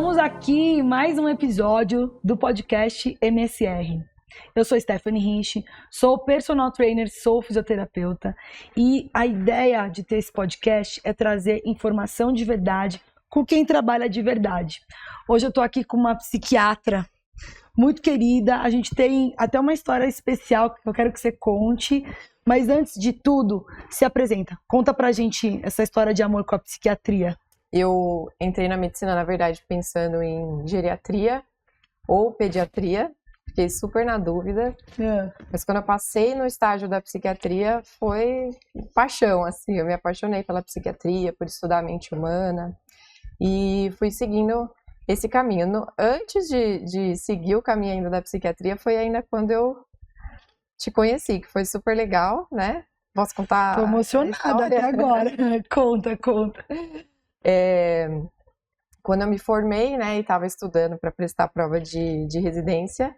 Estamos aqui em mais um episódio do podcast MSR. Eu sou Stephanie Hinch, sou personal trainer, sou fisioterapeuta e a ideia de ter esse podcast é trazer informação de verdade com quem trabalha de verdade. Hoje eu estou aqui com uma psiquiatra muito querida, a gente tem até uma história especial que eu quero que você conte, mas antes de tudo, se apresenta, conta pra gente essa história de amor com a psiquiatria. Eu entrei na medicina, na verdade, pensando em geriatria ou pediatria, fiquei super na dúvida, mas quando eu passei no estágio da psiquiatria foi paixão, assim, eu me apaixonei pela psiquiatria, por estudar a mente humana e fui seguindo esse caminho. Antes de seguir o caminho ainda da psiquiatria, foi ainda quando eu te conheci, que foi super legal, né? Posso contar? Tô emocionada até agora, conta. Quando eu me formei, né, e estava estudando para prestar a prova de residência,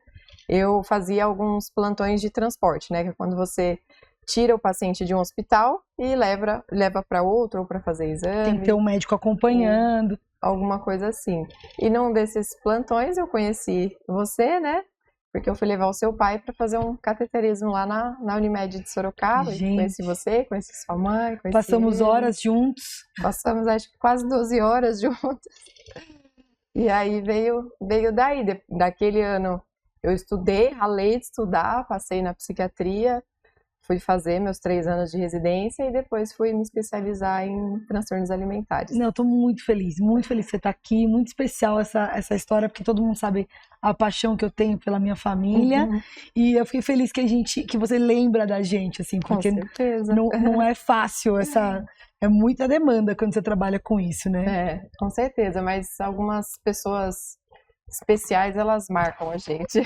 eu fazia alguns plantões de transporte, né, que é quando você tira o paciente de um hospital e leva para outro ou para fazer exame. Tem que ter um médico acompanhando. Alguma coisa assim. E num desses plantões eu conheci você, né, porque eu fui levar o seu pai para fazer um cateterismo lá na Unimed de Sorocaba. Gente. Conheci você, conheci sua mãe, conheci Passamos ele. horas juntos. Passamos, acho que quase 12 horas juntos. E aí veio daí. Daquele ano eu estudei, ralei de estudar, passei na psiquiatria, fui fazer meus 3 anos de residência e depois fui me especializar em transtornos alimentares. Não, eu tô muito feliz que você tá aqui, muito especial essa história, porque todo mundo sabe a paixão que eu tenho pela minha família, e eu fiquei feliz que você lembra da gente, assim, porque com certeza. Não é fácil é muita demanda quando você trabalha com isso, né? É, com certeza, mas algumas pessoas especiais, elas marcam a gente.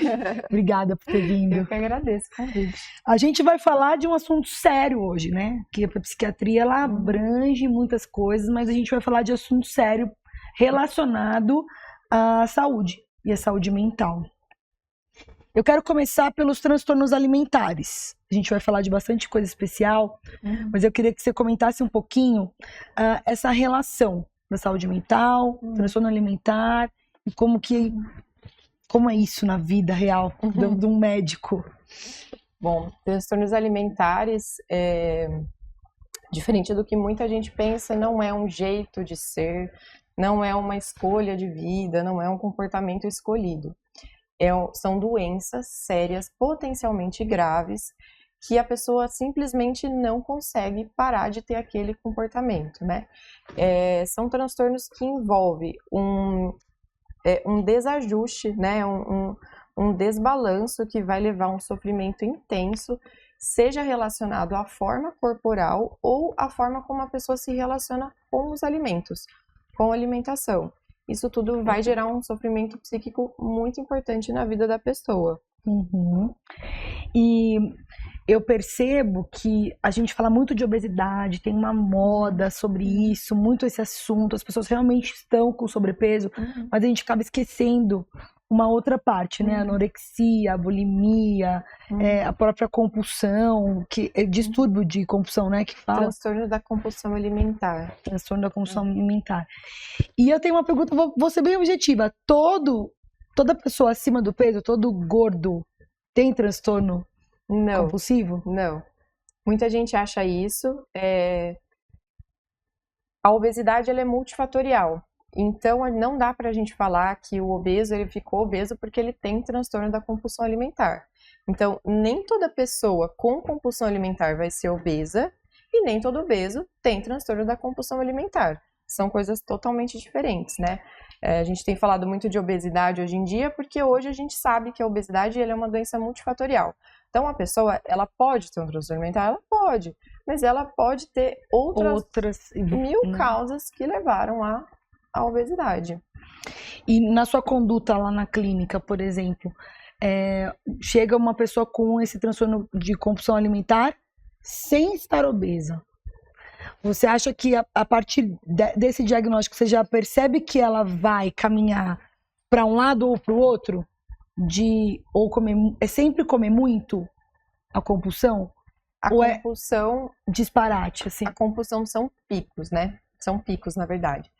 Obrigada por ter vindo. Eu que agradeço o convite. A gente vai falar de um assunto sério hoje, né? Que a psiquiatria, ela abrange muitas coisas, mas a gente vai falar de assunto sério relacionado à saúde e à saúde mental. Eu quero começar pelos transtornos alimentares. A gente vai falar de bastante coisa especial, mas eu queria que você comentasse um pouquinho essa relação da saúde mental, transtorno alimentar, e como é isso na vida real de um médico. Bom, transtornos alimentares, diferente do que muita gente pensa, não é um jeito de ser, não é uma escolha de vida, não é um comportamento escolhido. São doenças sérias, potencialmente graves, que a pessoa simplesmente não consegue parar de ter aquele comportamento, né? São transtornos que envolvem um desajuste, né? Um desbalanço que vai levar a um sofrimento intenso, seja relacionado à forma corporal ou à forma como a pessoa se relaciona com os alimentos, com a alimentação. Isso tudo vai gerar um sofrimento psíquico muito importante na vida da pessoa. E eu percebo que a gente fala muito de obesidade, tem uma moda sobre isso, muito esse assunto, as pessoas realmente estão com sobrepeso, mas a gente acaba esquecendo uma outra parte, né? A anorexia, a bulimia, a própria compulsão, que é distúrbio de compulsão, né? Que fala. Transtorno da compulsão alimentar. Transtorno da compulsão alimentar. E eu tenho uma pergunta, vou ser bem objetiva. Toda pessoa acima do peso, todo gordo, tem transtorno compulsivo? Não. Muita gente acha isso. A obesidade, ela é multifatorial. Então, não dá pra gente falar que o obeso, ele ficou obeso porque ele tem transtorno da compulsão alimentar. Então, nem toda pessoa com compulsão alimentar vai ser obesa e nem todo obeso tem transtorno da compulsão alimentar. São coisas totalmente diferentes, né? A gente tem falado muito de obesidade hoje em dia porque hoje a gente sabe que a obesidade é uma doença multifatorial. Então, a pessoa, ela pode ter um transtorno alimentar? Ela pode, mas ela pode ter outras 1000 causas que levaram à obesidade. E na sua conduta lá na clínica, por exemplo, chega uma pessoa com esse transtorno de compulsão alimentar sem estar obesa. Você acha que a partir desse diagnóstico você já percebe que ela vai caminhar para um lado ou para o outro? Ou comer, sempre comer muito a compulsão? A compulsão... disparate, assim? A compulsão são picos, né? São picos, na verdade.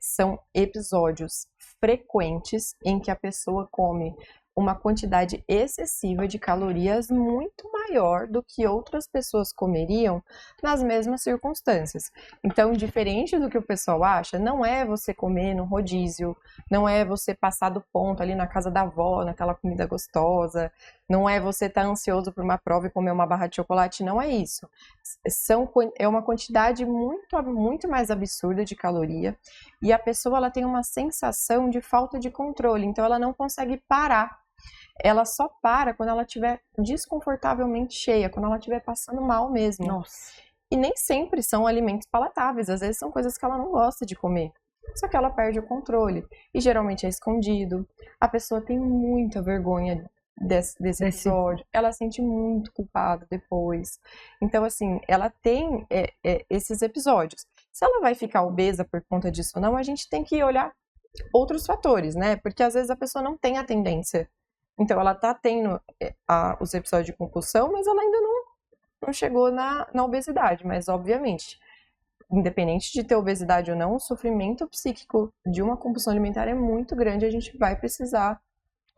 são episódios frequentes em que a pessoa come uma quantidade excessiva de calorias muito maior do que outras pessoas comeriam nas mesmas circunstâncias. Então, diferente do que o pessoal acha, não é você comer no rodízio, não é você passar do ponto ali na casa da avó, naquela comida gostosa, não é você estar ansioso por uma prova e comer uma barra de chocolate, não é isso. É uma quantidade muito, muito mais absurda de caloria e a pessoa ela tem uma sensação de falta de controle, então ela não consegue parar. Ela só para quando ela estiver desconfortavelmente cheia, quando ela estiver passando mal mesmo. Nossa. E nem sempre são alimentos palatáveis, às vezes são coisas que ela não gosta de comer. Só que ela perde o controle. E geralmente é escondido. A pessoa tem muita vergonha desse episódio. Ela sente muito culpada depois. Então, assim, ela tem esses episódios. Se ela vai ficar obesa por conta disso ou não, a gente tem que olhar outros fatores, né? Porque às vezes a pessoa não tem a tendência. Então, ela tá tendo os episódios de compulsão, mas ela ainda não chegou na obesidade. Mas, obviamente, independente de ter obesidade ou não, o sofrimento psíquico de uma compulsão alimentar é muito grande. A gente vai precisar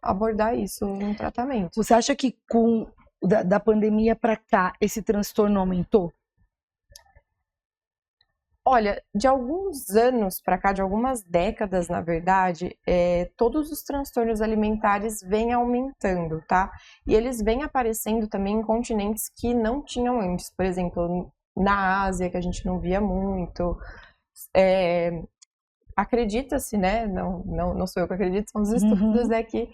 abordar isso no tratamento. Você acha que da pandemia para cá, esse transtorno aumentou? Olha, de alguns anos para cá, de algumas décadas, na verdade, todos os transtornos alimentares vêm aumentando, tá? E eles vêm aparecendo também em continentes que não tinham antes. Por exemplo, na Ásia, que a gente não via muito. Acredita-se, né? Não sou eu que acredito, são os estudos, que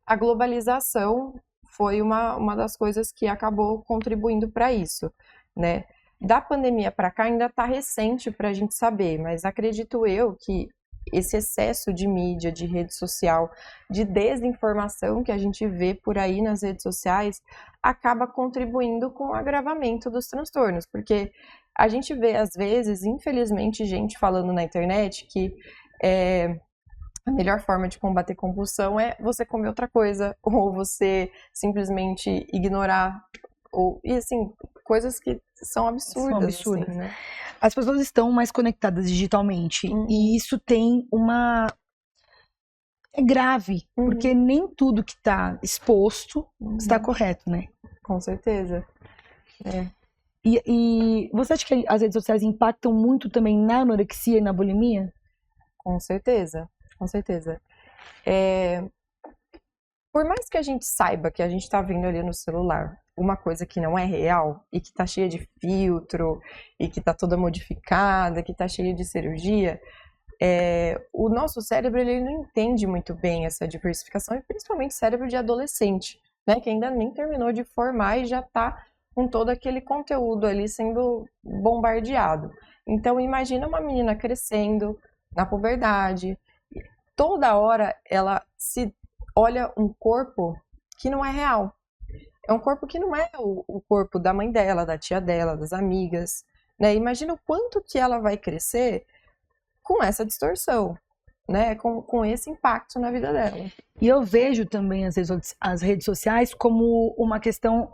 a globalização foi uma das coisas que acabou contribuindo para isso, né? Da pandemia para cá ainda está recente para a gente saber, mas acredito eu que esse excesso de mídia, de rede social, de desinformação que a gente vê por aí nas redes sociais, acaba contribuindo com o agravamento dos transtornos, porque a gente vê, às vezes, infelizmente, gente falando na internet que a melhor forma de combater compulsão é você comer outra coisa, ou você simplesmente ignorar, e assim, coisas que são absurdas. São absurdas. Assim, né? As pessoas estão mais conectadas digitalmente e isso tem é grave, porque nem tudo que está exposto está correto, né? Com certeza. E você acha que as redes sociais impactam muito também na anorexia e na bulimia? Com certeza, com certeza. Por mais que a gente saiba que a gente está vendo ali no celular uma coisa que não é real e que está cheia de filtro e que está toda modificada, que está cheia de cirurgia, o nosso cérebro ele não entende muito bem essa diversificação, e principalmente cérebro de adolescente, né, que ainda nem terminou de formar e já está com todo aquele conteúdo ali sendo bombardeado. Então imagina uma menina crescendo na puberdade, toda hora ela se olha um corpo que não é real. É um corpo que não é o corpo da mãe dela, da tia dela, das amigas, né? Imagina o quanto que ela vai crescer com essa distorção, né? Com esse impacto na vida dela. E eu vejo também as redes sociais como uma questão,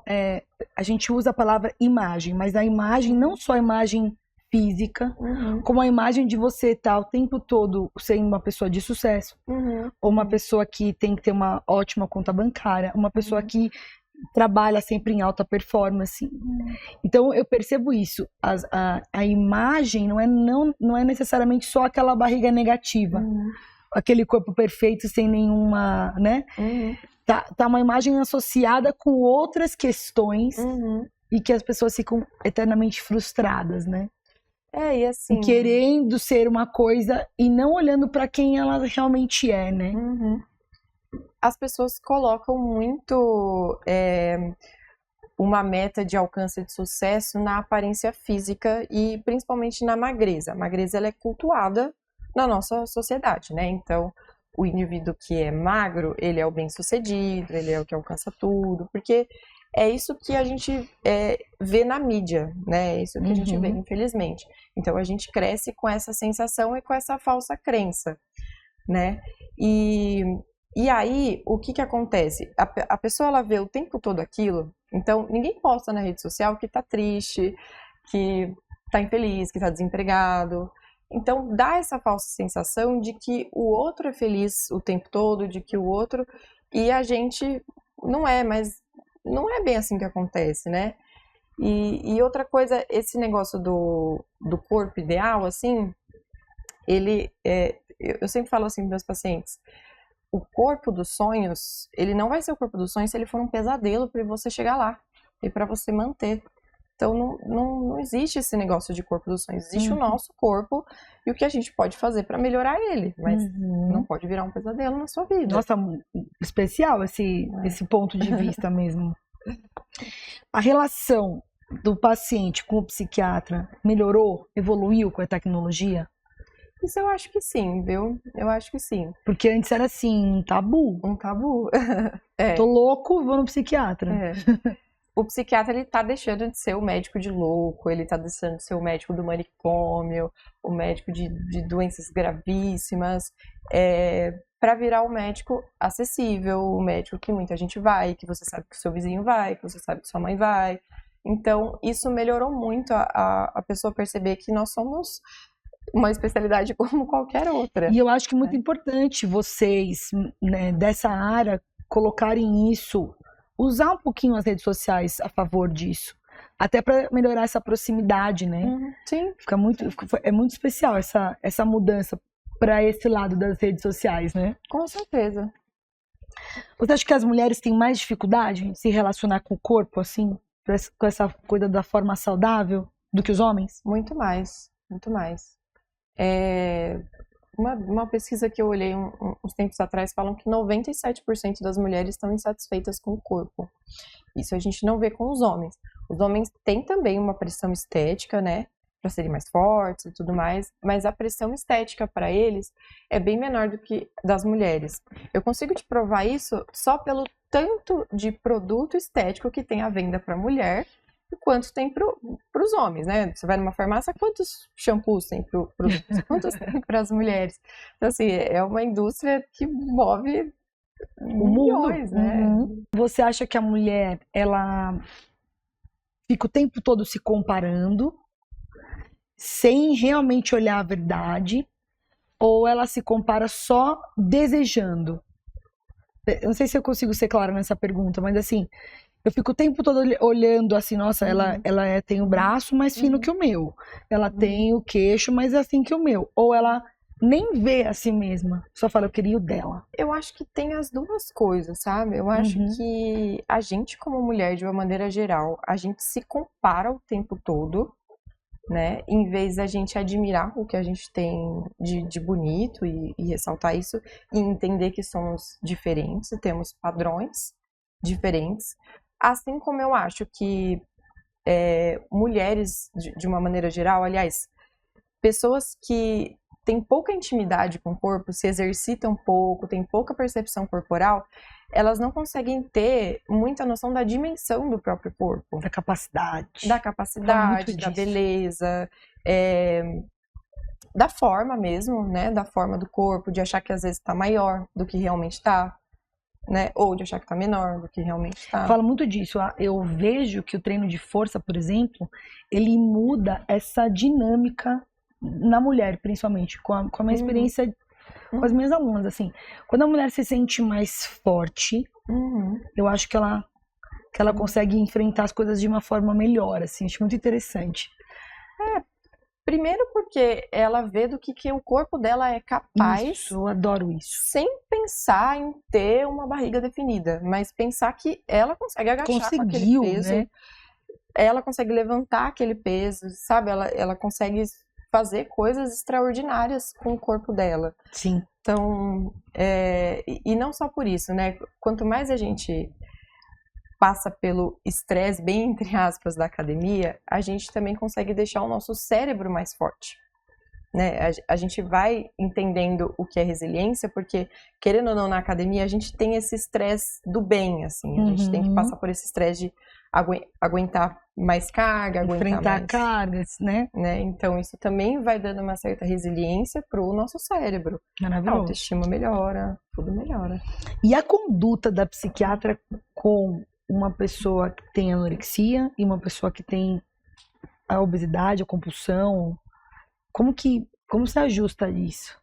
a gente usa a palavra imagem, mas a imagem, não só a imagem física, como a imagem de você estar o tempo todo sendo uma pessoa de sucesso, ou uma pessoa que tem que ter uma ótima conta bancária, uma pessoa que trabalha sempre em alta performance. Então eu percebo isso, a imagem não é necessariamente só aquela barriga negativa, aquele corpo perfeito sem nenhuma, né? Tá uma imagem associada com outras questões e que as pessoas ficam eternamente frustradas, né? E assim, querendo ser uma coisa e não olhando para quem ela realmente é, né? As pessoas colocam muito uma meta de alcance de sucesso na aparência física e principalmente na magreza. A magreza ela é cultuada na nossa sociedade, né? Então, o indivíduo que é magro, ele é o bem-sucedido, ele é o que alcança tudo, porque é isso que a gente vê na mídia, né? É isso que a gente vê, infelizmente. Então, a gente cresce com essa sensação e com essa falsa crença, né? E aí, o que acontece? A pessoa, ela vê o tempo todo aquilo, então ninguém posta na rede social que tá triste, que tá infeliz, que tá desempregado. Então, dá essa falsa sensação de que o outro é feliz o tempo todo, de que o outro... E a gente não é, mas não é bem assim que acontece, né? E outra coisa, esse negócio do corpo ideal, assim, eu sempre falo assim para meus pacientes, o corpo dos sonhos, ele não vai ser o corpo dos sonhos se ele for um pesadelo para você chegar lá e para você manter. Então, não existe esse negócio de corpo dos sonhos. Existe o nosso corpo e o que a gente pode fazer para melhorar ele. Mas não pode virar um pesadelo na sua vida. Nossa, especial esse ponto de vista mesmo. A relação do paciente com o psiquiatra melhorou, evoluiu com a tecnologia? Isso eu acho que sim, viu? Eu acho que sim. Porque antes era assim, um tabu. Um tabu. Tô louco, vou no psiquiatra. O psiquiatra, ele tá deixando de ser o médico de louco, ele tá deixando de ser o médico do manicômio, o médico de doenças gravíssimas, para virar o médico acessível, o médico que muita gente vai, que você sabe que o seu vizinho vai, que você sabe que sua mãe vai. Então, isso melhorou muito a pessoa perceber que nós somos uma especialidade como qualquer outra. E eu acho que é muito importante vocês, né, dessa área, colocarem isso, usar um pouquinho as redes sociais a favor disso. Até para melhorar essa proximidade, né? Sim. É muito especial essa mudança para esse lado das redes sociais, né? Com certeza. Você acha que as mulheres têm mais dificuldade em se relacionar com o corpo, assim, com essa coisa da forma saudável, do que os homens? Muito mais, muito mais. Uma pesquisa que eu olhei uns tempos atrás falam que 97% das mulheres estão insatisfeitas com o corpo. Isso a gente não vê com os homens. Os homens têm também uma pressão estética, né? Para serem mais fortes e tudo mais, mas a pressão estética para eles é bem menor do que das mulheres. Eu consigo te provar isso só pelo tanto de produto estético que tem à venda para mulher e quanto tem para os homens, né? Você vai numa farmácia, quantos shampoos tem para os homens, quantos tem para as mulheres? Então, assim, é uma indústria que move o milhões, mundo, né? Você acha que a mulher, ela fica o tempo todo se comparando, sem realmente olhar a verdade, ou ela se compara só desejando? Eu não sei se eu consigo ser clara nessa pergunta, mas assim, eu fico o tempo todo olhando assim, nossa, ela tem o braço mais fino que o meu, ela tem o queixo mais assim que o meu, ou ela nem vê a si mesma, só fala, eu queria o dela. Eu acho que tem as duas coisas, sabe? Eu acho que a gente, como mulher, de uma maneira geral, a gente se compara o tempo todo, né? Em vez da gente admirar o que a gente tem de bonito e ressaltar isso, e entender que somos diferentes e temos padrões diferentes. Assim como eu acho que mulheres, de uma maneira geral, aliás, pessoas que têm pouca intimidade com o corpo, se exercitam pouco, têm pouca percepção corporal, elas não conseguem ter muita noção da dimensão do próprio corpo. Da capacidade. Da beleza, da forma mesmo, né? Da forma do corpo, de achar que às vezes está maior do que realmente está, né? Ou de achar que está menor do que realmente está. Fala muito disso. Eu vejo que o treino de força, por exemplo, ele muda essa dinâmica na mulher, principalmente, com a minha experiência com as minhas alunas, assim. Quando a mulher se sente mais forte, eu acho que ela consegue enfrentar as coisas de uma forma melhor, assim. Acho muito interessante. Primeiro porque ela vê do que o corpo dela é capaz. Isso, eu adoro isso. Sem pensar em ter uma barriga definida, mas pensar que ela consegue agachar com aquele peso. Né? Ela consegue levantar aquele peso, sabe? Ela consegue fazer coisas extraordinárias com o corpo dela. Sim. Então, e não só por isso, né? Quanto mais a gente passa pelo estresse, bem entre aspas, da academia, a gente também consegue deixar o nosso cérebro mais forte. Né? A gente vai entendendo o que é resiliência, porque, querendo ou não, na academia, a gente tem esse estresse do bem, assim. A gente tem que passar por esse estresse de aguentar mais carga, enfrentar cargas, né? Então, isso também vai dando uma certa resiliência pro nosso cérebro. Maravilhoso. A autoestima melhora, tudo melhora. E a conduta da psiquiatra com uma pessoa que tem anorexia e uma pessoa que tem a obesidade, a compulsão, como que Como se ajusta isso?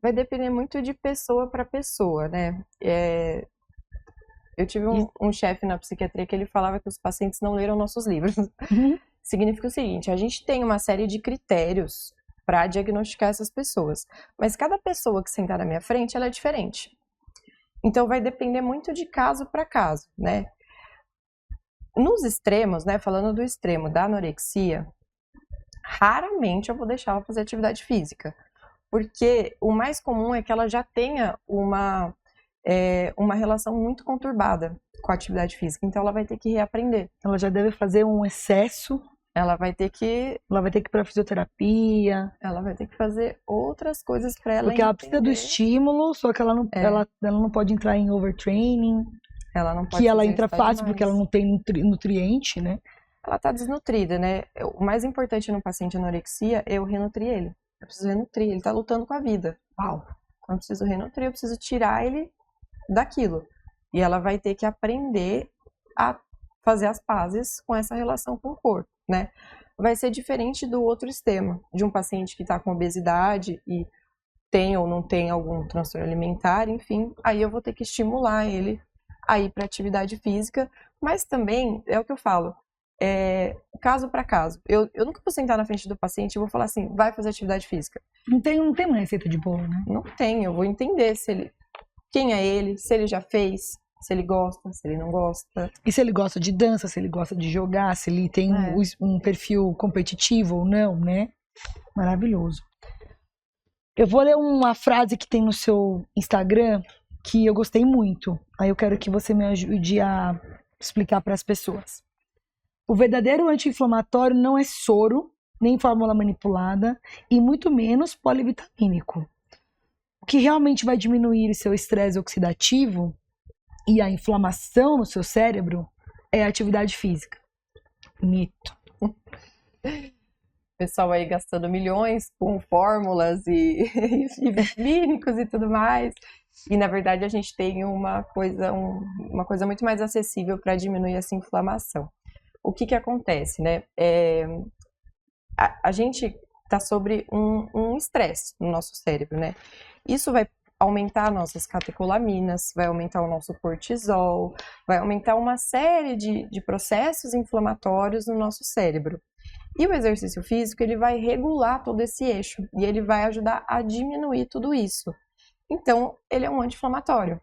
Vai depender muito de pessoa para pessoa, né? Eu tive um chefe na psiquiatria que ele falava que os pacientes não leram nossos livros. Significa o seguinte, a gente tem uma série de critérios para diagnosticar essas pessoas, mas cada pessoa que sentar na minha frente, ela é diferente. Então vai depender muito de caso para caso, né? Nos extremos, né, falando do extremo da anorexia, raramente eu vou deixar ela fazer atividade física, porque o mais comum é que ela já tenha uma relação muito conturbada com a atividade física, então ela vai ter que reaprender. Ela já deve fazer um excesso. Ela vai ter que ir para fisioterapia. Ela vai ter que fazer outras coisas para ela porque ela precisa do estímulo, só que ela não pode entrar em overtraining. Ela não pode. Que ela entra fácil porque ela não tem nutriente, né? Ela tá desnutrida, né? O mais importante no paciente anorexia é eu renutrir ele. Eu preciso renutrir, ele tá lutando com a vida. Uau! Então eu preciso renutrir, eu preciso tirar ele daquilo. E ela vai ter que aprender a fazer as pazes com essa relação com o corpo, né? Vai ser diferente do outro extremo, de um paciente que está com obesidade e tem ou não tem algum transtorno alimentar, enfim, aí eu vou ter que estimular ele a ir para atividade física, mas também, é o que eu falo, caso para caso. Eu nunca vou sentar na frente do paciente e vou falar assim, vai fazer atividade física. Não tem uma receita de bolo, né? Não tem, eu vou entender quem é ele, se ele já fez, se ele gosta, se ele não gosta. E se ele gosta de dança, se ele gosta de jogar, se ele tem um perfil competitivo ou não, né? Maravilhoso. Eu vou ler uma frase que tem no seu Instagram que eu gostei muito. Aí eu quero que você me ajude a explicar para as pessoas. O verdadeiro anti-inflamatório não é soro, nem fórmula manipulada e muito menos polivitamínico. O que realmente vai diminuir o seu estresse oxidativo e a inflamação no seu cérebro é a atividade física. Mito. Pessoal aí gastando milhões com fórmulas e vitamínicos e tudo mais. E na verdade a gente tem uma coisa muito mais acessível para diminuir essa inflamação. O que acontece, né? A gente está sobre um estresse no nosso cérebro, né? Isso vai aumentar nossas catecolaminas, vai aumentar o nosso cortisol, vai aumentar uma série de processos inflamatórios no nosso cérebro. E o exercício físico, ele vai regular todo esse eixo e ele vai ajudar a diminuir tudo isso. Então, ele é um anti-inflamatório,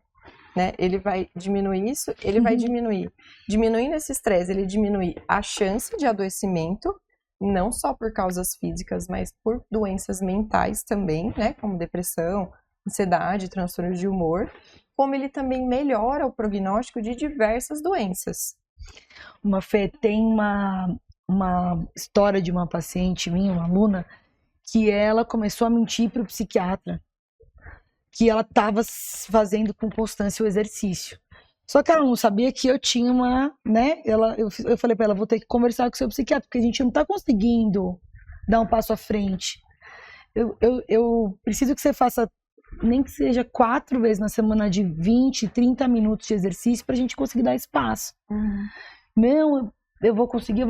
né? Ele vai diminuir isso, ele vai diminuindo esse estresse, ele diminui a chance de adoecimento, não só por causas físicas, mas por doenças mentais também, né? Como depressão, ansiedade, transtornos de humor, como ele também melhora o prognóstico de diversas doenças. Fê, tem uma história de uma paciente minha, uma aluna, que ela começou a mentir para o psiquiatra que ela estava fazendo com constância o exercício. Só que ela não sabia que eu tinha né? Eu falei para ela, vou ter que conversar com o seu psiquiatra, porque a gente não está conseguindo dar um passo à frente. Eu preciso que você faça, nem que seja 4 vezes na semana, de 20, 30 minutos de exercício, para a gente conseguir dar espaço. Não, eu vou conseguir.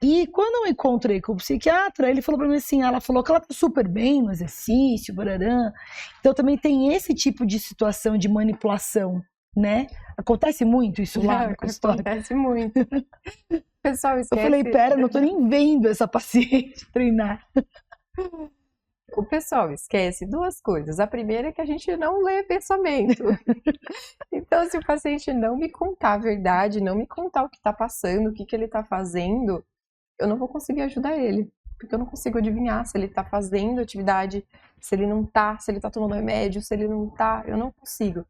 E quando eu encontrei com o psiquiatra, ele falou pra mim assim, ela falou que ela tá super bem no exercício, bararã. Então também tem esse tipo de situação de manipulação, né? Acontece muito isso lá no consultório? Acontece muito. Pessoal, esquece. Eu falei, pera, não tô nem vendo essa paciente treinar. O pessoal esquece 2 coisas. A primeira é que a gente não lê pensamento. Então, se o paciente não me contar a verdade, não me contar o que está passando, o que ele está fazendo, eu não vou conseguir ajudar ele. Porque eu não consigo adivinhar se ele está fazendo atividade, se ele não está, se ele está tomando remédio, se ele não está, eu não consigo.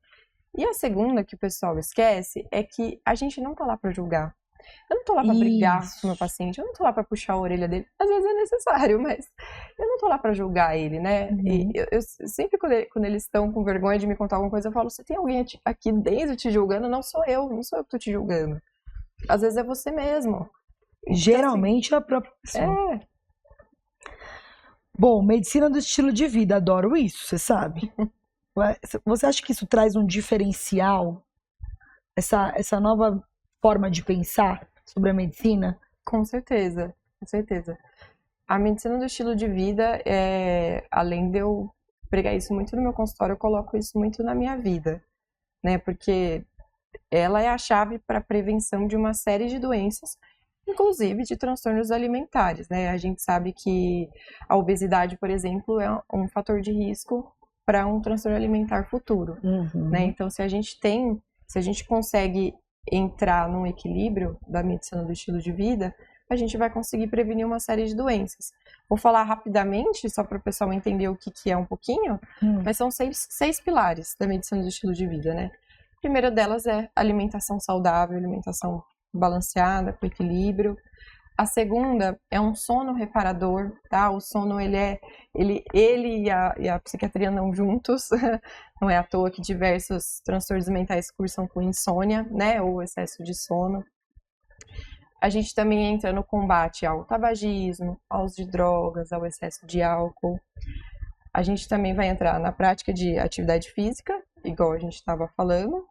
E a segunda que o pessoal esquece é que a gente não está lá para julgar. Eu não tô lá pra brigar com o meu paciente, eu não tô lá pra puxar a orelha dele. Às vezes é necessário, mas eu não tô lá pra julgar ele, né? E eu sempre, quando eles estão com vergonha de me contar alguma coisa, eu falo, você tem alguém aqui dentro te julgando? Não sou eu que tô te julgando. Às vezes é você mesmo. Geralmente então, assim, é a própria pessoa. Bom, medicina do estilo de vida, adoro isso, você sabe. Você acha que isso traz um diferencial? Essa nova forma de pensar sobre a medicina? Com certeza, com certeza. A medicina do estilo de vida, além de eu pregar isso muito no meu consultório, eu coloco isso muito na minha vida, né? Porque ela é a chave para a prevenção de uma série de doenças, inclusive de transtornos alimentares, né? A gente sabe que a obesidade, por exemplo, é um fator de risco para um transtorno alimentar futuro, né? Então, se a gente consegue entrar num equilíbrio da medicina do estilo de vida, a gente vai conseguir prevenir uma série de doenças. Vou falar rapidamente, só para o pessoal entender o que é um pouquinho, mas são seis pilares da medicina do estilo de vida, né? A primeira delas é alimentação saudável, alimentação balanceada, com equilíbrio. A segunda é um sono reparador, tá? O sono, ele e a psiquiatria andam juntos. Não é à toa que diversos transtornos mentais cursam com insônia, né? Ou excesso de sono. A gente também entra no combate ao tabagismo, ao uso de drogas, ao excesso de álcool. A gente também vai entrar na prática de atividade física, igual a gente estava falando.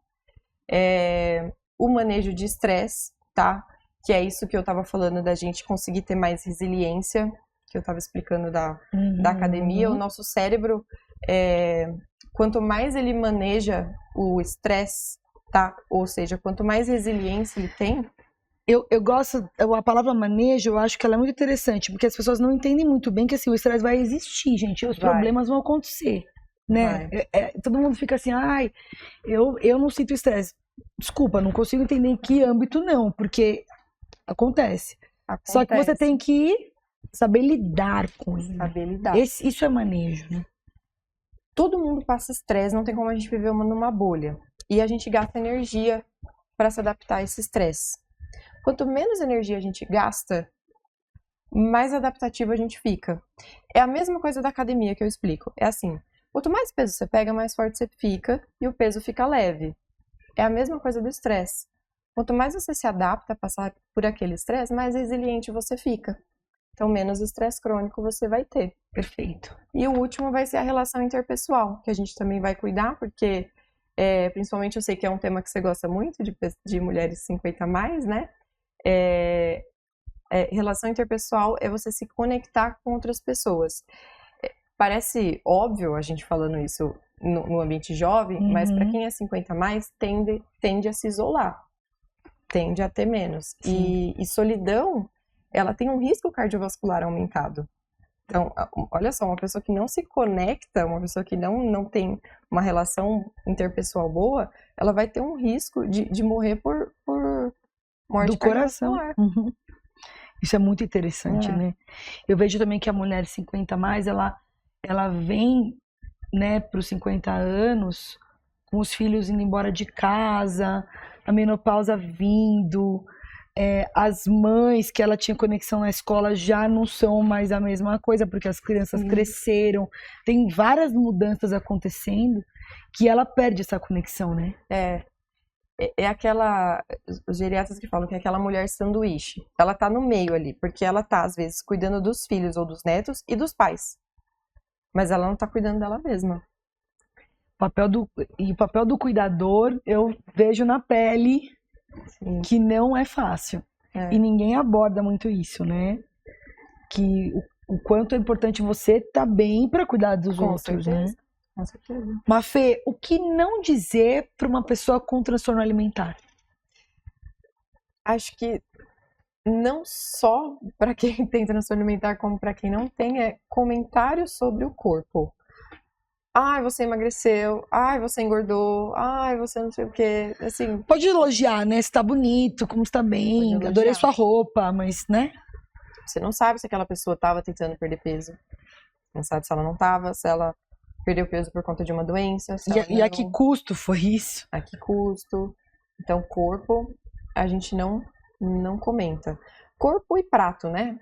O manejo de estresse, tá? Que é isso que eu estava falando da gente conseguir ter mais resiliência, que eu estava explicando da academia. O nosso cérebro, quanto mais ele maneja o estresse, tá? Ou seja, quanto mais resiliência ele tem. Eu gosto, a palavra manejo, eu acho que ela é muito interessante, porque as pessoas não entendem muito bem que assim, o estresse vai existir, gente, os problemas vão acontecer, né? Todo mundo fica assim, ai, eu não sinto estresse. Desculpa, não consigo entender em que âmbito não, porque acontece. Só que você tem que saber lidar com ele. Saber lidar. Isso é manejo, né? Todo mundo passa estresse, não tem como a gente viver numa bolha. E a gente gasta energia para se adaptar a esse estresse. Quanto menos energia a gente gasta, mais adaptativo a gente fica. É a mesma coisa da academia que eu explico. É assim, quanto mais peso você pega, mais forte você fica e o peso fica leve. É a mesma coisa do estresse. Quanto mais você se adapta a passar por aquele estresse, mais resiliente você fica. Então, menos estresse crônico você vai ter. Perfeito. E o último vai ser a relação interpessoal, que a gente também vai cuidar, porque principalmente eu sei que é um tema que você gosta muito, de mulheres 50 a mais, né? Relação interpessoal é você se conectar com outras pessoas. Parece óbvio a gente falando isso no ambiente jovem, mas para quem é 50 a mais, tende a se isolar, tende a ter menos. E solidão, ela tem um risco cardiovascular aumentado. Então, olha só, uma pessoa que não se conecta, uma pessoa que não tem uma relação interpessoal boa, ela vai ter um risco de morrer por morte do coração. Isso é muito interessante, né? Eu vejo também que a mulher 50 a mais, ela vem, né, para os 50 anos, com os filhos indo embora de casa, a menopausa vindo, as mães que ela tinha conexão na escola já não são mais a mesma coisa, porque as crianças cresceram, tem várias mudanças acontecendo que ela perde essa conexão, né? Os geriatras que falam que é aquela mulher sanduíche. Ela tá no meio ali, porque ela tá, às vezes, cuidando dos filhos ou dos netos e dos pais. Mas ela não tá cuidando dela mesma. O papel do cuidador, eu vejo na pele que não é fácil. E ninguém aborda muito isso, né? Que o quanto é importante você estar bem para cuidar dos outros, né? Com certeza. Mas, Fê, o que não dizer para uma pessoa com transtorno alimentar? Acho que não só para quem tem transtorno alimentar, como para quem não tem, é comentários sobre o corpo. Ai, você emagreceu. Ai, você engordou. Ai, você não sei o quê. Assim, pode elogiar, né? Se tá bonito, como está bem, adorei sua roupa, mas, né? Você não sabe se aquela pessoa estava tentando perder peso. Você não sabe se ela não estava, se ela perdeu peso por conta de uma doença. E a que custo foi isso? A que custo? Então, corpo, a gente não comenta. Corpo e prato, né?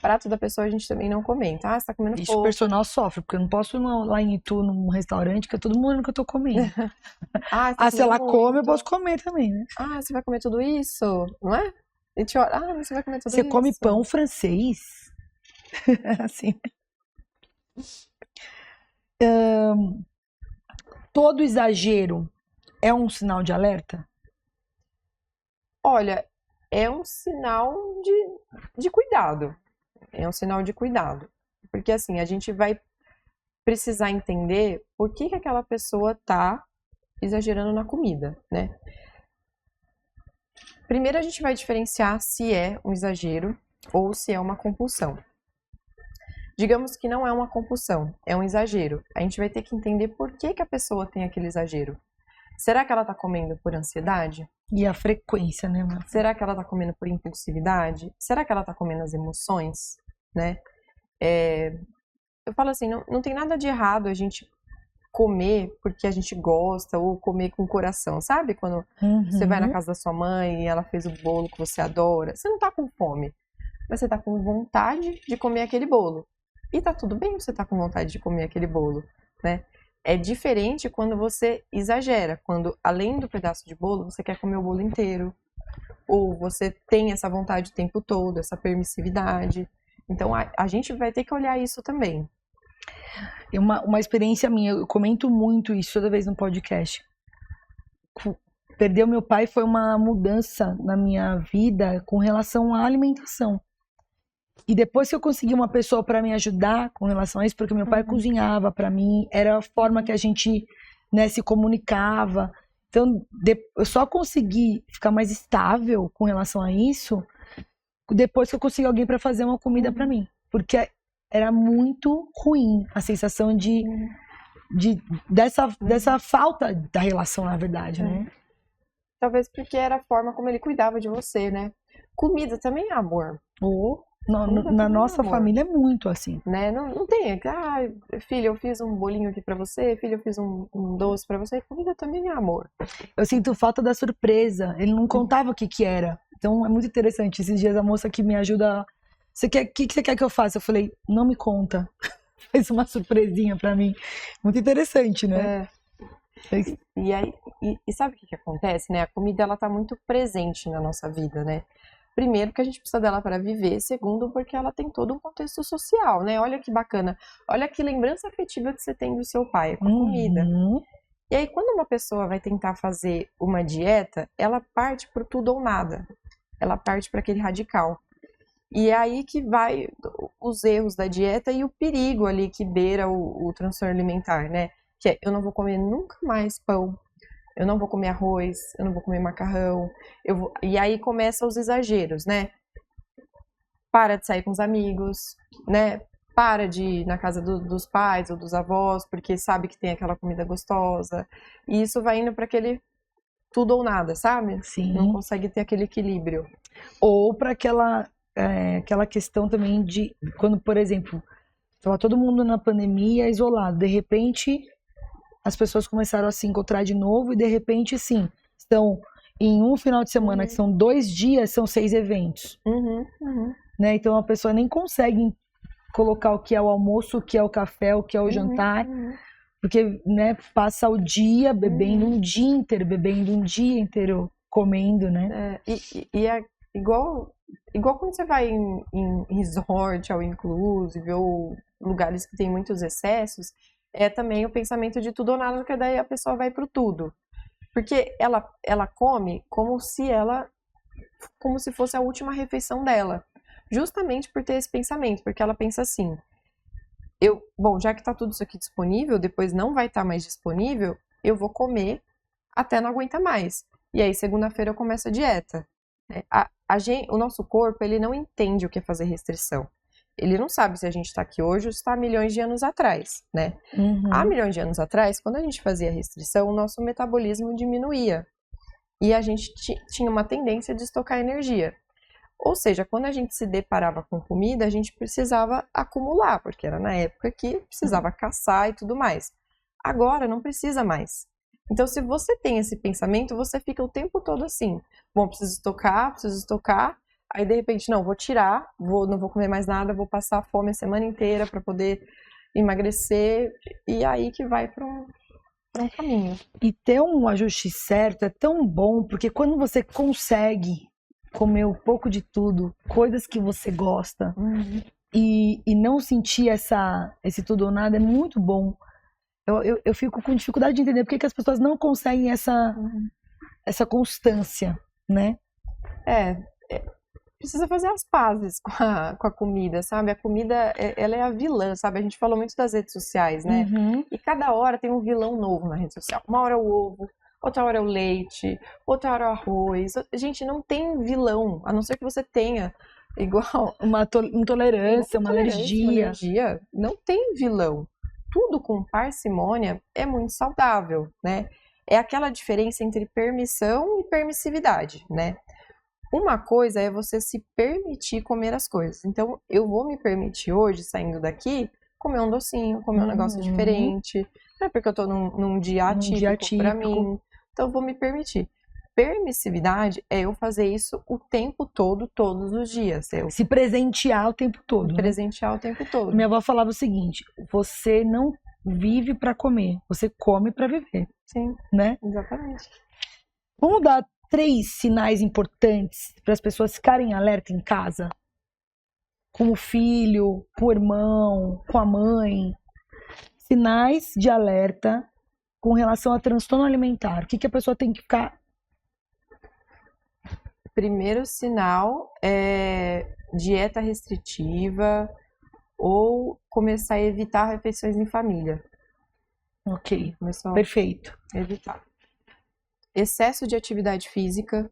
Prato da pessoa a gente também não comenta. Ah, você tá comendo pouco. Isso o personal sofre, porque eu não posso ir lá em Itu, num restaurante, que é todo mundo que eu tô comendo. Se ela come, eu posso comer também, né? Ah, você vai comer tudo isso? Não é? E te olha, você vai comer tudo isso? Você come pão francês? Assim. Todo exagero é um sinal de alerta? Olha, é um sinal de cuidado. é um sinal de cuidado. Porque assim, a gente vai precisar entender por que aquela pessoa tá exagerando na comida, né? Primeiro a gente vai diferenciar se é um exagero ou se é uma compulsão. Digamos que não é uma compulsão, é um exagero. A gente vai ter que entender por que a pessoa tem aquele exagero. Será que ela está comendo por ansiedade? E a frequência, né, Marcela? Será que ela está comendo por impulsividade? Será que ela está comendo as emoções, né? Eu falo assim, não tem nada de errado a gente comer porque a gente gosta ou comer com o coração, sabe? Quando você vai na casa da sua mãe e ela fez o bolo que você adora, você não tá com fome, mas você tá com vontade de comer aquele bolo. E tá tudo bem você tá com vontade de comer aquele bolo, né? É diferente quando você exagera, quando além do pedaço de bolo, você quer comer o bolo inteiro, ou você tem essa vontade o tempo todo, essa permissividade. Então a gente vai ter que olhar isso também. Uma experiência minha, eu comento muito isso toda vez no podcast. Perder o meu pai foi uma mudança na minha vida com relação à alimentação. E depois que eu consegui uma pessoa para me ajudar com relação a isso, porque meu pai cozinhava para mim, era a forma que a gente, né, se comunicava. Então, eu só consegui ficar mais estável com relação a isso depois que eu consegui alguém para fazer uma comida para mim. Porque era muito ruim a sensação dessa falta da relação, na verdade, né? Talvez porque era a forma como ele cuidava de você, né? Comida também é amor. Na nossa família é muito assim. Né? Não tem, filho, eu fiz um bolinho aqui pra você, filho, eu fiz um doce pra você. Comida também é amor. Eu sinto falta da surpresa. Ele não contava o que era. Então é muito interessante. Esses dias a moça que me ajuda... O que você quer que eu faça? Eu falei, não me conta. Fez uma surpresinha pra mim. Muito interessante, né? E sabe o que acontece, né? A comida, ela tá muito presente na nossa vida, né? Primeiro, porque a gente precisa dela para viver. Segundo, porque ela tem todo um contexto social, né? Olha que bacana. Olha que lembrança afetiva que você tem do seu pai com a comida. E aí, quando uma pessoa vai tentar fazer uma dieta, ela parte por tudo ou nada. Ela parte para aquele radical. E é aí que vai os erros da dieta e o perigo ali que beira o transtorno alimentar, né? Que é, eu não vou comer nunca mais pão, eu não vou comer arroz, eu não vou comer macarrão, e aí começam os exageros, né? Para de sair com os amigos, né? Para de ir na casa dos pais ou dos avós, porque sabe que tem aquela comida gostosa. E isso vai indo para aquele tudo ou nada, sabe? Sim. Não consegue ter aquele equilíbrio. Ou para aquela questão também de quando, por exemplo, estava todo mundo na pandemia isolado, de repente as pessoas começaram a se encontrar de novo e de repente, sim, estão em um final de semana, que são 2 dias, são 6 eventos. Né? Então a pessoa nem consegue colocar o que é o almoço, o que é o café, o que é o jantar, porque, né, passa o dia bebendo um dia inteiro, bebendo um dia inteiro, comendo, né? E é igual quando você vai em resort, ao inclusive, ou lugares que tem muitos excessos, é também o pensamento de tudo ou nada, porque daí a pessoa vai pro tudo. Porque ela come como se fosse a última refeição dela. Justamente por ter esse pensamento, porque ela pensa assim, já que tá tudo isso aqui disponível, depois não vai estar mais disponível, eu vou comer até não aguentar mais. E aí, segunda-feira eu começo a dieta. O nosso corpo, ele não entende o que é fazer restrição. Ele não sabe se a gente está aqui hoje ou está há milhões de anos atrás, né? Há milhões de anos atrás, quando a gente fazia restrição, o nosso metabolismo diminuía. E a gente tinha uma tendência de estocar energia. Ou seja, quando a gente se deparava com comida, a gente precisava acumular, porque era na época que precisava caçar e tudo mais. Agora não precisa mais. Então, se você tem esse pensamento, você fica o tempo todo assim, preciso estocar, aí de repente, não, vou tirar, não vou comer mais nada, vou passar fome a semana inteira para poder emagrecer, e aí que vai para um caminho. E ter um ajuste certo é tão bom, porque quando você consegue comer um pouco de tudo, coisas que você gosta, e não sentir esse tudo ou nada, é muito bom. Eu fico com dificuldade de entender porque que as pessoas não conseguem essa constância, né? precisa fazer as pazes com a comida, sabe? A comida, ela é a vilã, sabe? A gente falou muito das redes sociais, né? Uhum. E cada hora tem um vilão novo na rede social. Uma hora é o ovo, outra hora é o leite, outra hora é o arroz. Gente, não tem vilão, a não ser que você tenha igual Uma intolerância, uma alergia. Não tem vilão. Tudo com parcimônia é muito saudável, né? É aquela diferença entre permissão e permissividade, né? Uma coisa é você se permitir comer as coisas. Então, eu vou me permitir hoje, saindo daqui, comer um docinho, comer um negócio diferente. Não é porque eu tô num dia atípico pra mim. Então, eu vou me permitir. Permissividade é eu fazer isso o tempo todo, todos os dias. Se presentear o tempo todo. Presentear o tempo todo. Minha avó falava o seguinte: você não vive pra comer, você come pra viver. Sim, né? Exatamente. Vamos dar 3 sinais importantes para as pessoas ficarem alerta em casa? Com o filho, com o irmão, com a mãe. Sinais de alerta com relação a transtorno alimentar. O que a pessoa tem que ficar? Primeiro sinal é dieta restritiva ou começar a evitar refeições em família. Ok, perfeito. Evitar. Excesso de atividade física,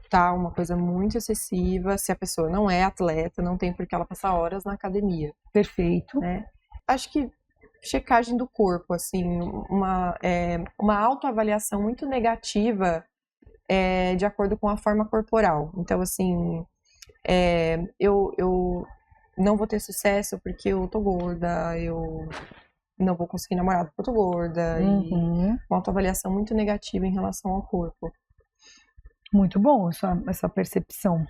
tá? Uma coisa muito excessiva. Se a pessoa não é atleta, não tem por que ela passar horas na academia. Perfeito. Né? Acho que checagem do corpo, assim, uma autoavaliação muito negativa de acordo com a forma corporal. Então, assim, eu não vou ter sucesso porque eu tô gorda, eu não vou conseguir namorar porque eu tô gorda. E uma autoavaliação muito negativa em relação ao corpo. Muito bom essa percepção.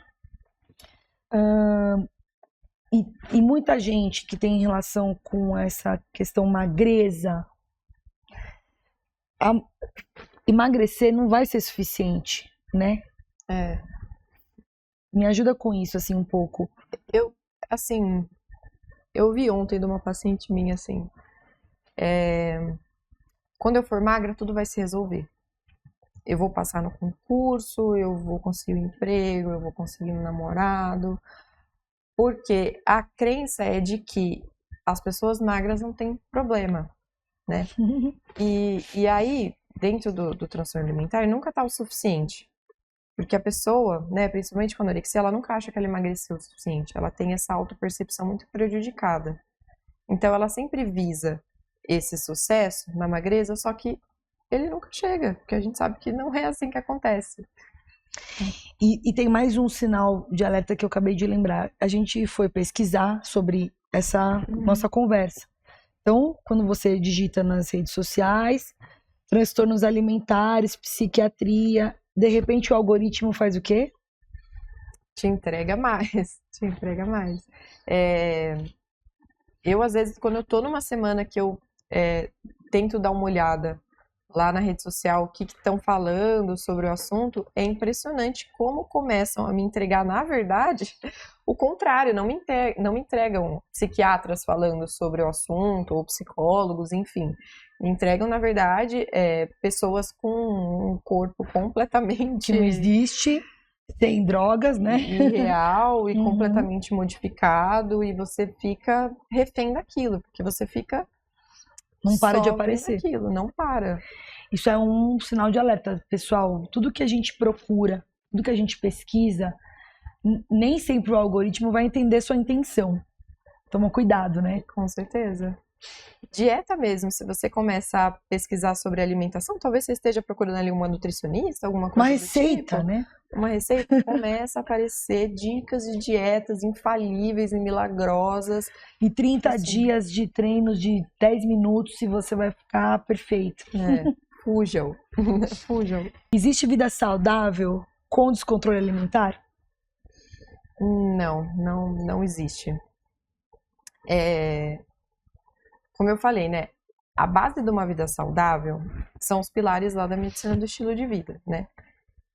E muita gente que tem relação com essa questão magreza, emagrecer não vai ser suficiente, né? Me ajuda com isso, assim, um pouco. Eu vi ontem de uma paciente minha, assim, quando eu for magra, tudo vai se resolver. Eu vou passar no concurso, eu vou conseguir um emprego, eu vou conseguir um namorado. Porque a crença é de que as pessoas magras não têm problema, né? E aí, dentro do transtorno alimentar, nunca tá o suficiente. Porque a pessoa, né, principalmente com anorexia, ela nunca acha que ela emagreceu o suficiente. Ela tem essa autopercepção muito prejudicada. Então, ela sempre visa esse sucesso na magreza, só que ele nunca chega, porque a gente sabe que não é assim que acontece. E tem mais um sinal de alerta que eu acabei de lembrar. A gente foi pesquisar sobre essa nossa conversa. Então, quando você digita nas redes sociais, transtornos alimentares, psiquiatria, de repente o algoritmo faz o quê? Te entrega mais. Eu, às vezes, quando eu tô numa semana que eu tento dar uma olhada lá na rede social, o que estão falando sobre o assunto, é impressionante como começam a me entregar, na verdade, o contrário, não me entregam psiquiatras falando sobre o assunto, ou psicólogos, enfim. Me entregam, na verdade, pessoas com um corpo completamente... Que não existe, sem drogas, né? Irreal e completamente modificado, e você fica refém daquilo, porque você fica... Não para de aparecer. Aquilo, não para. Isso é um sinal de alerta, pessoal. Tudo que a gente procura, tudo que a gente pesquisa, nem sempre o algoritmo vai entender sua intenção. Toma cuidado, né? Com certeza. Dieta mesmo, se você começa a pesquisar sobre alimentação, talvez você esteja procurando ali uma nutricionista, alguma coisa uma receita, do tipo. Né? Uma receita, começa a aparecer dicas de dietas infalíveis e milagrosas. E 30 dias de treinos de 10 minutos e você vai ficar perfeito. Fujam. Existe vida saudável com descontrole alimentar? Não existe. Como eu falei, né? A base de uma vida saudável são os pilares lá da medicina do estilo de vida, né?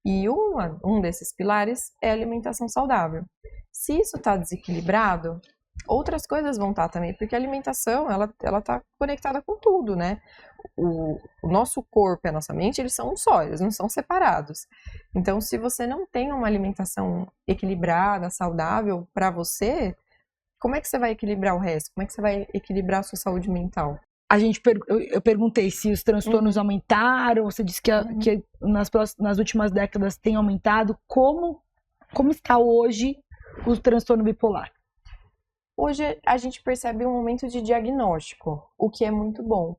E um desses pilares é a alimentação saudável. Se isso está desequilibrado, outras coisas vão estar também, porque a alimentação, ela tá conectada com tudo, né? O nosso corpo e a nossa mente, eles são um só, eles não são separados. Então, se você não tem uma alimentação equilibrada, saudável para você, como é que você vai equilibrar o resto? Como é que você vai equilibrar a sua saúde mental? Eu perguntei se os transtornos aumentaram, você disse que nas últimas décadas tem aumentado. Como está hoje o transtorno bipolar? Hoje a gente percebe um aumento de diagnóstico, o que é muito bom.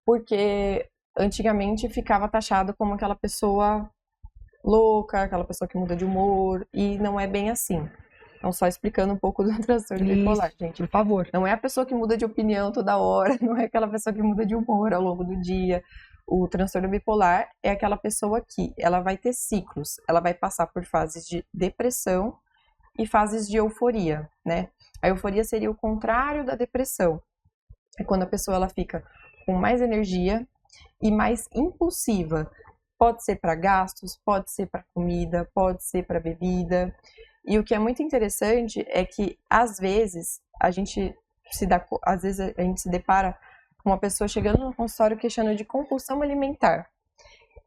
Porque antigamente ficava taxado como aquela pessoa louca, aquela pessoa que muda de humor, e não é bem assim. Então, só explicando um pouco do transtorno bipolar, gente. Por favor. Não é a pessoa que muda de opinião toda hora, não é aquela pessoa que muda de humor ao longo do dia. O transtorno bipolar é aquela pessoa que ela vai ter ciclos, ela vai passar por fases de depressão e fases de euforia, né? A euforia seria o contrário da depressão. É quando a pessoa ela fica com mais energia e mais impulsiva. Pode ser para gastos, pode ser para comida, pode ser para bebida. E o que é muito interessante é que às vezes a gente se depara com uma pessoa chegando no consultório queixando de compulsão alimentar.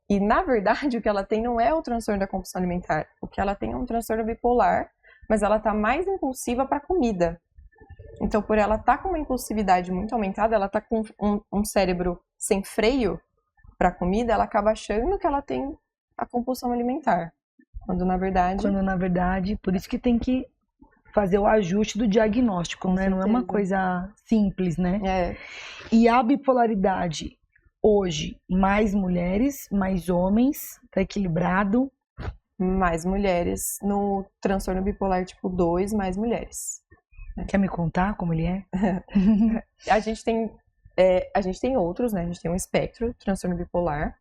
E na verdade o que ela tem não é o transtorno da compulsão alimentar. O que ela tem é um transtorno bipolar, mas ela está mais impulsiva para comida. Então, por ela estar com uma impulsividade muito aumentada, ela está com um cérebro sem freio para comida, ela acaba achando que ela tem a compulsão alimentar. Quando na verdade, por isso que tem que fazer o ajuste do diagnóstico, né? Não é uma coisa simples, né? É. E a bipolaridade hoje, mais mulheres, mais homens, tá equilibrado? Mais mulheres. No transtorno bipolar tipo 2, mais mulheres. Quer me contar como ele é? A gente tem outros, né? A gente tem um espectro, transtorno bipolar.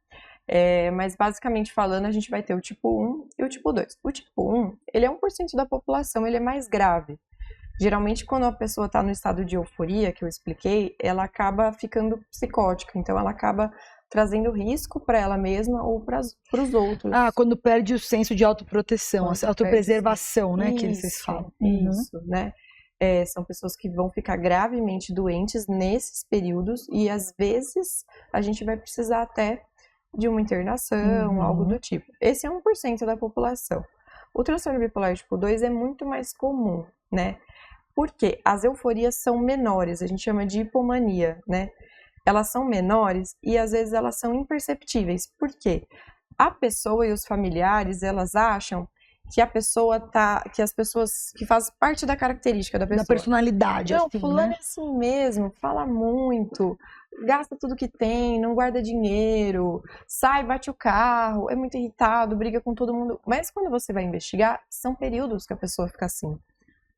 Mas basicamente falando, a gente vai ter o tipo 1 e o tipo 2. O tipo 1, ele é 1% da população, ele é mais grave. Geralmente, quando a pessoa está no estado de euforia, que eu expliquei, ela acaba ficando psicótica. Então, ela acaba trazendo risco para ela mesma ou para os outros. Quando perde o senso de autoproteção, a autopreservação, né? Que vocês falam. Isso, né? São pessoas que vão ficar gravemente doentes nesses períodos e às vezes a gente vai precisar até de uma internação, algo do tipo. Esse é 1% da população. O transtorno bipolar tipo 2 é muito mais comum, né? Porque as euforias são menores, a gente chama de hipomania, né? Elas são menores e às vezes elas são imperceptíveis. Por quê? A pessoa e os familiares, elas acham que as pessoas que fazem parte da característica da pessoa. Da personalidade, não, assim, fulano né? é assim mesmo, fala muito, gasta tudo que tem, não guarda dinheiro, sai, bate o carro, é muito irritado, briga com todo mundo. Mas quando você vai investigar, são períodos que a pessoa fica assim.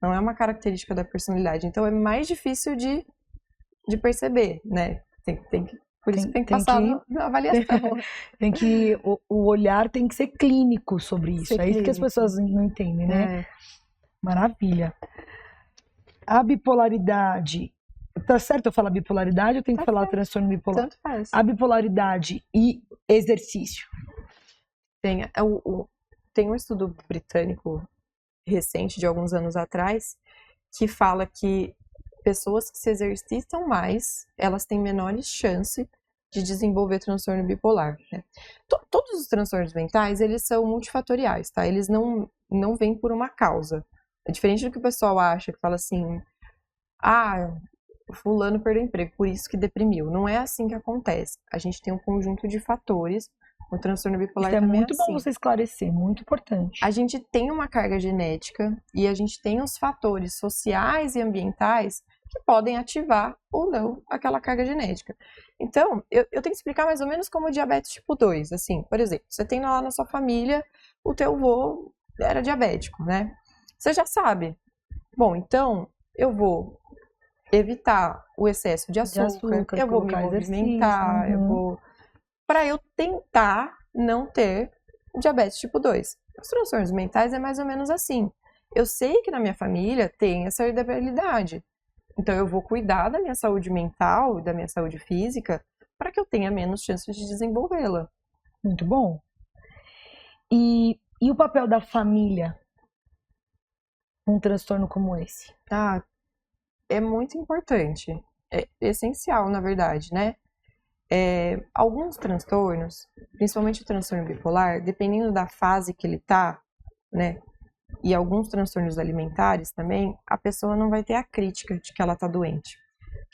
Não é uma característica da personalidade. Então é mais difícil de perceber, né? Por isso que tem que passar na avaliação. O olhar tem que ser clínico sobre isso. É isso que as pessoas não entendem, né? Maravilha. A bipolaridade. Tá certo eu falar bipolaridade ou tenho que falar transtorno bipolar? Tanto faz. A bipolaridade e exercício. Tem um estudo britânico recente, de alguns anos atrás, que fala que pessoas que se exercitam mais, elas têm menores chances de desenvolver transtorno bipolar, né? Todos os transtornos mentais, eles são multifatoriais, tá? Eles não vêm por uma causa. É diferente do que o pessoal acha, que fala assim, fulano perdeu emprego, por isso que deprimiu. Não é assim que acontece. A gente tem um conjunto de fatores. O transtorno bipolar isso é também muito é assim. bom você esclarecer, muito importante. A gente tem uma carga genética e a gente tem os fatores sociais e ambientais que podem ativar ou não aquela carga genética. Então, eu tenho que explicar mais ou menos como o diabetes tipo 2. Assim, por exemplo, você tem lá na sua família, o teu avô era diabético, né? Você já sabe. Bom, então, eu vou evitar o excesso de açúcar, eu vou me movimentar, para eu tentar não ter diabetes tipo 2. Os transtornos mentais é mais ou menos assim. Eu sei que na minha família tem essa herdabilidade. Então eu vou cuidar da minha saúde mental, da minha saúde física, para que eu tenha menos chances de desenvolvê-la. Muito bom. E o papel da família? um transtorno como esse? Ah, é muito importante. É essencial, na verdade, né? Alguns transtornos, principalmente o transtorno bipolar, dependendo da fase que ele tá, né? E alguns transtornos alimentares também, a pessoa não vai ter a crítica de que ela tá doente.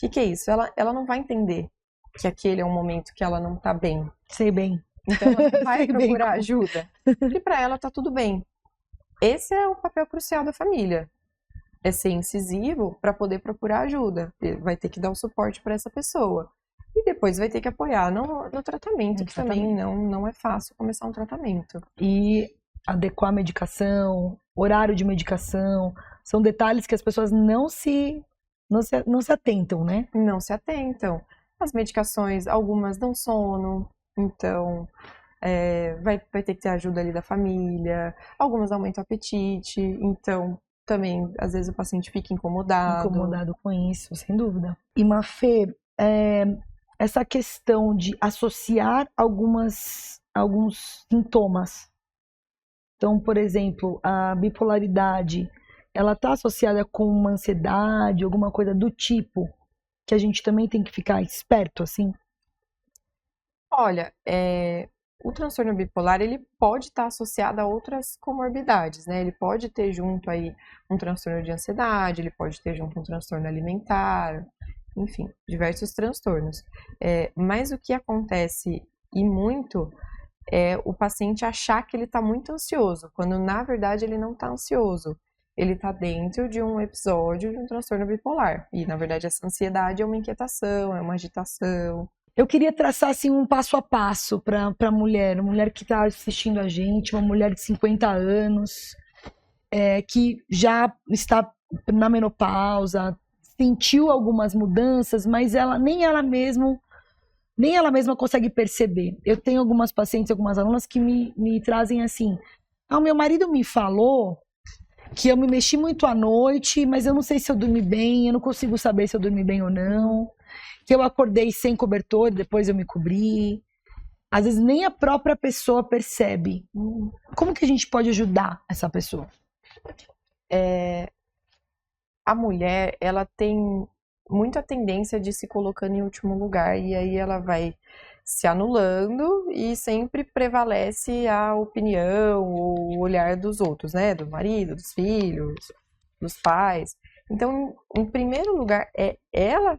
O que é isso? Ela não vai entender que aquele é um momento que ela não tá bem. Sei bem. Então ela vai Sei bem procurar como. ajuda. E para ela tá tudo bem. Esse é o papel crucial da família. É ser incisivo para poder procurar ajuda. Vai ter que dar o suporte para essa pessoa. E depois vai ter que apoiar no tratamento, que também não é fácil começar um tratamento. E adequar a medicação, horário de medicação, são detalhes que as pessoas não se atentam, né? Não se atentam. As medicações, algumas dão sono, então vai ter que ter ajuda ali da família. Algumas aumentam o apetite, então também às vezes o paciente fica incomodado. Incomodado com isso, sem dúvida. E Mafê, essa questão de associar alguns sintomas. Então, por exemplo, a bipolaridade, ela está associada com uma ansiedade, alguma coisa do tipo, que a gente também tem que ficar esperto, assim? Olha, o transtorno bipolar, ele pode estar associado a outras comorbidades, né? Ele pode ter junto aí um transtorno de ansiedade, ele pode ter junto um transtorno alimentar, enfim, diversos transtornos. Mas o que acontece, e muito, é o paciente achar que ele está muito ansioso, quando na verdade ele não está ansioso. Ele está dentro de um episódio de um transtorno bipolar. E na verdade essa ansiedade é uma inquietação, é uma agitação. Eu queria traçar assim um passo a passo para a mulher que está assistindo a gente, uma mulher de 50 anos, que já está na menopausa, sentiu algumas mudanças, mas nem ela mesma consegue perceber. Eu tenho algumas pacientes, algumas alunas que me trazem assim: o meu marido me falou que eu me mexi muito à noite, mas eu não sei se eu dormi bem, eu não consigo saber se eu dormi bem ou não, que eu acordei sem cobertor, depois eu me cobri. Às vezes nem a própria pessoa percebe. Como que a gente pode ajudar essa pessoa? A mulher, ela tem muita tendência de se colocando em último lugar, e aí ela vai se anulando e sempre prevalece a opinião, o olhar dos outros, né? Do marido, dos filhos, dos pais. Então, em primeiro lugar, é ela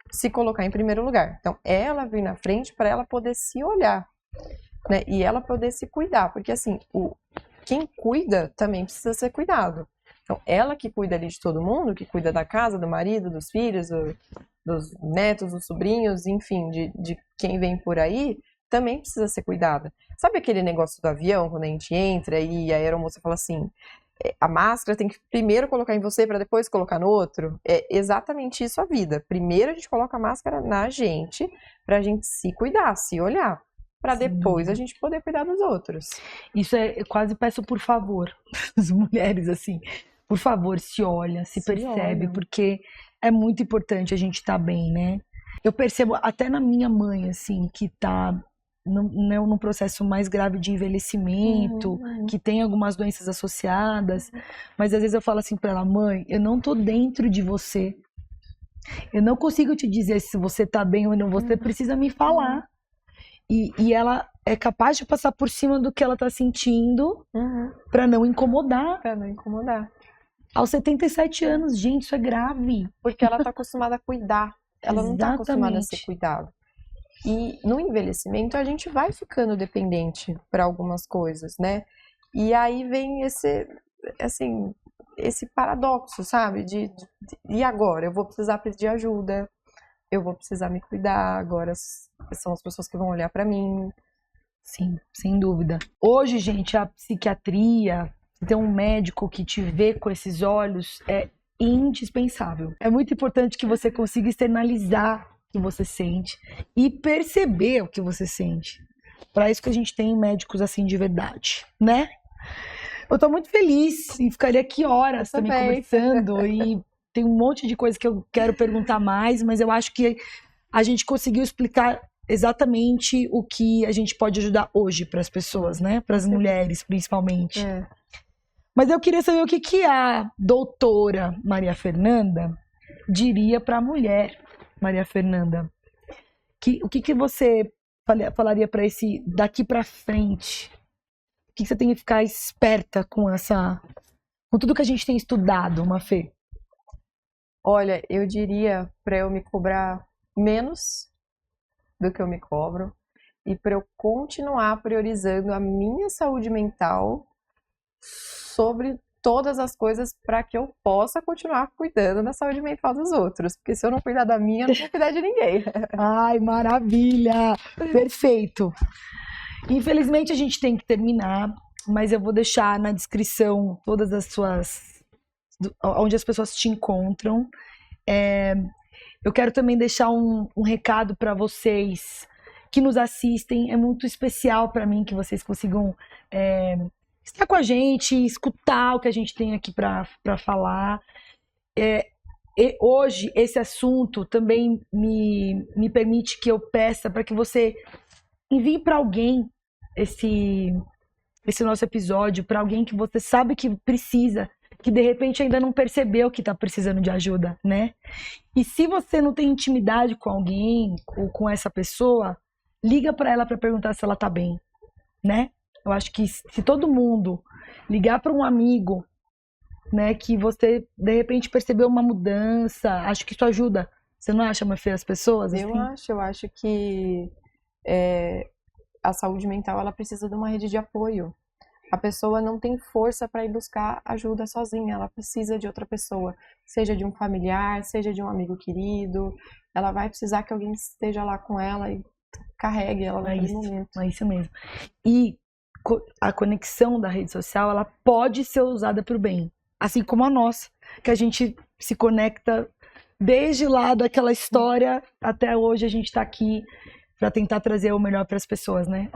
se colocar em primeiro lugar. Então, ela vir na frente para ela poder se olhar, né? E ela poder se cuidar, porque assim, quem cuida também precisa ser cuidado. Então, ela que cuida ali de todo mundo, que cuida da casa, do marido, dos filhos, dos netos, dos sobrinhos, enfim, de quem vem por aí, também precisa ser cuidada. Sabe aquele negócio do avião, quando a gente entra e a aeromoça fala assim, a máscara tem que primeiro colocar em você para depois colocar no outro? É exatamente isso a vida. Primeiro a gente coloca a máscara na gente, pra gente se cuidar, se olhar, para depois a gente poder cuidar dos outros. Isso eu quase peço por favor, as mulheres assim, por favor, se olha, se percebe, olha. Porque é muito importante a gente estar bem, né? Eu percebo até na minha mãe, assim, que tá num processo mais grave de envelhecimento, que tem algumas doenças associadas, mas às vezes eu falo assim pra ela: mãe, eu não tô dentro de você, eu não consigo te dizer se você tá bem ou não, você precisa me falar. E ela é capaz de passar por cima do que ela tá sentindo pra não incomodar. Pra não incomodar. Aos 77 anos, gente, isso é grave. Porque ela tá acostumada a cuidar. Ela não tá acostumada a ser cuidada. E no envelhecimento a gente vai ficando dependente para algumas coisas, né? E aí vem esse paradoxo, sabe? E agora? Eu vou precisar pedir ajuda, eu vou precisar me cuidar, agora são as pessoas que vão olhar para mim. Sim, sem dúvida. Hoje, gente, a psiquiatria, ter um médico que te vê com esses olhos é indispensável. É muito importante que você consiga externalizar o que você sente e perceber o que você sente. Para isso que a gente tem médicos assim de verdade, né? Eu tô muito feliz e ficaria aqui horas também conversando e tem um monte de coisa que eu quero perguntar mais, mas eu acho que a gente conseguiu explicar exatamente o que a gente pode ajudar hoje para as pessoas, né? Para as mulheres, principalmente. Mas eu queria saber o que a doutora Maria Fernanda diria para a mulher Maria Fernanda. O que você falaria para esse daqui para frente? O que você tem que ficar esperta com tudo que a gente tem estudado, Mafê? Olha, eu diria para eu me cobrar menos do que eu me cobro e para eu continuar priorizando a minha saúde mental sobre todas as coisas para que eu possa continuar cuidando da saúde mental dos outros. Porque se eu não cuidar da minha, eu não vou cuidar de ninguém. Ai, maravilha! Perfeito! Infelizmente a gente tem que terminar, mas eu vou deixar na descrição todas as onde as pessoas te encontram. Eu quero também deixar um recado para vocês que nos assistem. É muito especial para mim que vocês consigam estar com a gente, escutar o que a gente tem aqui para falar. Hoje, esse assunto também me permite que eu peça para que você envie para alguém esse nosso episódio, para alguém que você sabe que precisa, que de repente ainda não percebeu que está precisando de ajuda, né? E se você não tem intimidade com alguém ou com essa pessoa, liga para ela para perguntar se ela tá bem, né? Eu acho que se todo mundo ligar para um amigo, né, que você de repente percebeu uma mudança, acho que isso ajuda. Você não acha, Mafê, as pessoas? Assim? Eu acho que a saúde mental ela precisa de uma rede de apoio. A pessoa não tem força para ir buscar ajuda sozinha, ela precisa de outra pessoa, seja de um familiar, seja de um amigo querido, ela vai precisar que alguém esteja lá com ela e carregue ela naquele momento. É isso mesmo. E a conexão da rede social, ela pode ser usada para o bem, assim como a nossa, que a gente se conecta desde lá daquela história até hoje a gente está aqui para tentar trazer o melhor para as pessoas, né?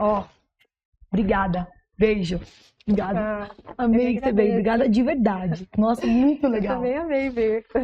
Obrigada. Beijo. Obrigada. Amei que você veio. Obrigada de verdade. Nossa, muito legal. Eu também amei ver.